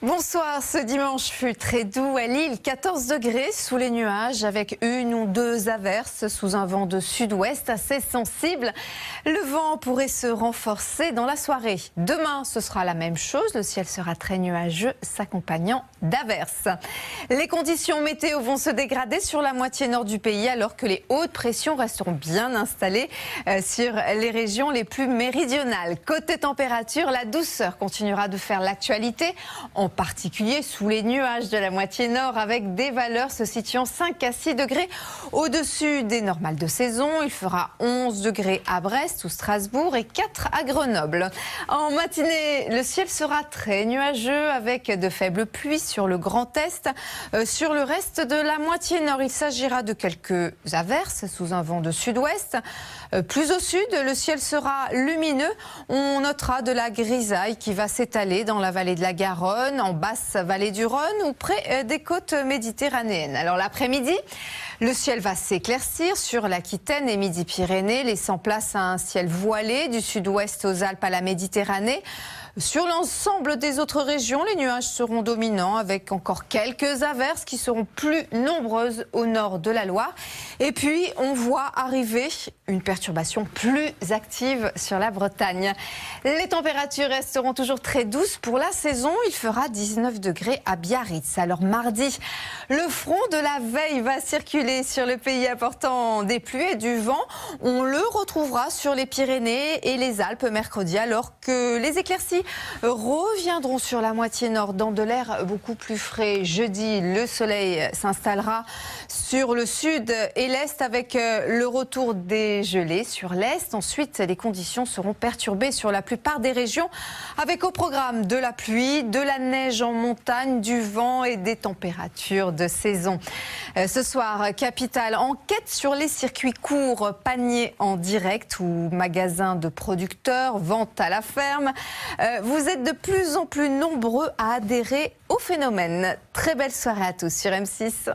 Bonsoir, ce dimanche fut très doux à Lille, 14 degrés sous les nuages avec une ou deux averses sous un vent de sud-ouest assez sensible. Le vent pourrait se renforcer dans la soirée. Demain, ce sera la même chose, le ciel sera très nuageux s'accompagnant d'averses. Les conditions météo vont se dégrader sur la moitié nord du pays alors que les hautes pressions resteront bien installées sur les régions les plus méridionales. Côté température, la douceur continuera de faire l'actualité, en particulier sous les nuages de la moitié nord avec des valeurs se situant 5 à 6 degrés au-dessus des normales de saison. Il fera 11 degrés à Brest ou Strasbourg et 4 à Grenoble. En matinée, le ciel sera très nuageux avec de faibles pluies sur le Grand Est. Sur le reste de la moitié nord, il s'agira de quelques averses sous un vent de sud-ouest. Plus au sud, le ciel sera lumineux. On notera de la grisaille qui va s'étaler dans la vallée de la Garonne, en basse vallée du Rhône ou près des côtes méditerranéennes. Alors l'après-midi, le ciel va s'éclaircir sur l'Aquitaine et Midi-Pyrénées, laissant place à un ciel voilé du sud-ouest aux Alpes à la Méditerranée. Sur l'ensemble des autres régions, les nuages seront dominants avec encore quelques averses qui seront plus nombreuses au nord de la Loire. Et puis, on voit arriver une perturbation plus active sur la Bretagne. Les températures resteront toujours très douces pour la saison. Il fera 19 degrés à Biarritz. Alors mardi, le front de la veille va circuler sur le pays apportant des pluies et du vent. On le retrouvera sur les Pyrénées et les Alpes mercredi alors que les éclaircies reviendront sur la moitié nord dans de l'air beaucoup plus frais. Jeudi, le soleil s'installera sur le sud et l'est avec le retour des gelées sur l'est. Ensuite, les conditions seront perturbées sur la plupart des régions avec au programme de la pluie, de la neige en montagne, du vent et des températures de saison. Ce soir, Capital enquête sur les circuits courts, paniers en direct ou magasins de producteurs, vente à la ferme. Vous êtes de plus en plus nombreux à adhérer au phénomène. Très belle soirée à tous sur M6.